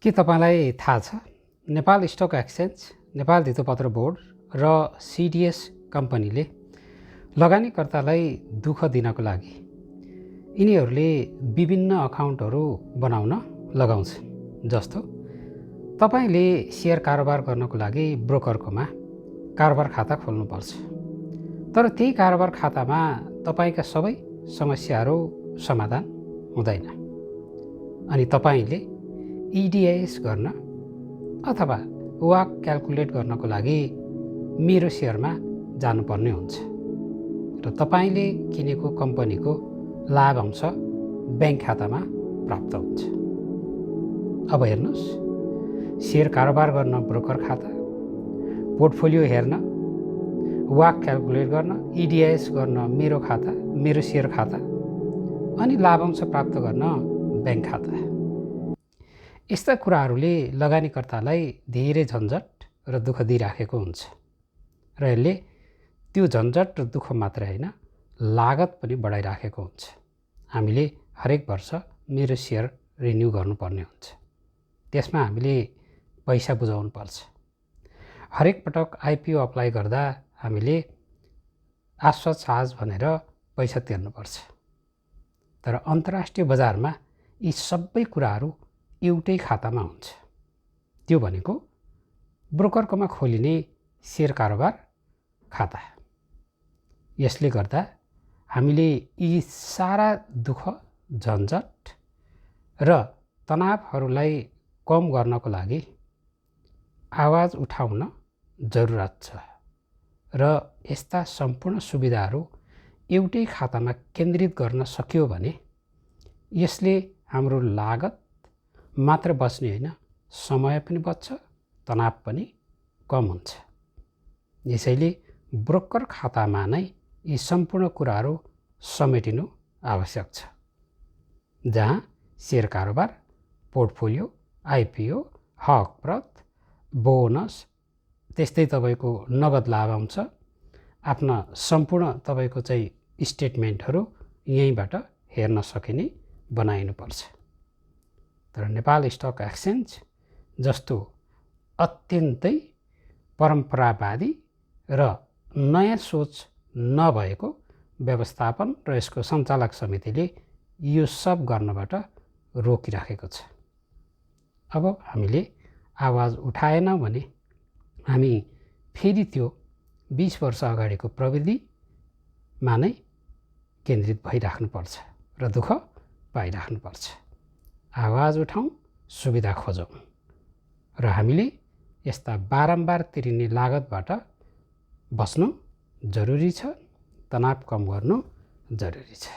के तपाईलाई थाहा छ नेपाल स्टक एक्सचेन्ज, नेपाल धितोपत्र बोर्ड र सिडिएस कम्पनीले लगानीकर्तालाई दुःख दिनको लागि यिनीहरूले विभिन्न अकाउन्टहरू बनाउन लगाउँछ। जस्तो तपाईले शेयर कारोबार गर्नको लागि ब्रोकरकोमा कारोबार खाता खोल्नुपर्छ, तर त्यही कारोबार खातामा तपाईका सबै समस्याहरू समाधान हुँदैन अनि तपाईले इडिआइएस गर्न अथवा वाक क्याल्कुलेट गर्नको लागि मेरो शेयरमा जानुपर्ने हुन्छ र तपाईले किनेको कम्पनीको लाभांश ब्याङ्क खातामा प्राप्त हुन्छ। अब हेर्नुस्, शेयर कारोबार गर्न ब्रोकर खाता, पोर्टफोलियो हेर्न, वाक क्याल्कुलेट गर्न, इडिआइएस गर्न मेरो खाता, मेरो शेयर खाता अनि लाभांश प्राप्त गर्न ब्याङ्क खाता। यस्ता कुराहरूले लगानीकर्तालाई धेरै झन्झट र दुःख दिइराखेको हुन्छ र यसले त्यो झन्झट र दुःख मात्र होइन, लागत पनि बढाइराखेको हुन्छ। हामीले हरेक वर्ष मेरो शेयर रिन्यू गर्नुपर्ने हुन्छ, त्यसमा हामीले पैसा बुझाउनु पर्छ। हरेक पटक आइपिओ अप्लाई गर्दा हामीले आश्वास चार्ज भनेर पैसा तिर्नुपर्छ। तर अन्तर्राष्ट्रिय बजारमा यी सबै कुराहरू एउटै खातामा हुन्छ, त्यो भनेको ब्रोकरकोमा खोलिने शेयर कारोबार खाता। यसले गर्दा हामीले यी सारा दुःख, झन्झट र तनावहरूलाई कम गर्नको लागि आवाज उठाउन जरुरत छ र यस्ता सम्पूर्ण सुविधाहरू एउटै खातामा केन्द्रित गर्न सक्यो भने यसले हाम्रो लागत मात्र बच्ने होइन, समय पनि बच्छ, तनाव पनि कम हुन्छ। यसैले ब्रोकर खातामा नै यी सम्पूर्ण कुराहरू समेटिनु आवश्यक छ, जहाँ शेयर कारोबार, पोर्टफोलियो, आइपिओ, हकप्रत, बोनस, त्यस्तै तपाईको नगद लाभांश, आफ्ना सम्पूर्ण तपाईको चाहिँ स्टेटमेन्टहरू यहीँबाट हेर्न सकिने बनाइनुपर्छ। तर नेपाल स्टक एक्सचेन्ज जस्तो अत्यन्तै परम्परावादी र नयाँ सोच नभएको व्यवस्थापन र यसको सञ्चालक समितिले यो सब गर्नबाट रोकिराखेको छ। अब हामीले आवाज उठाएनौँ भने हामी फेरि त्यो 20 वर्ष अगाडिको प्रविधिमा नै केन्द्रित भइराख्नुपर्छ र दुःख पाइराख्नुपर्छ। आवाज उठाउँ, सुविधा खोजौँ र हामीले यस्ता बारम्बार तिरिने लागतबाट बस्नु जरुरी छ, तनाव कम गर्नु जरुरी छ।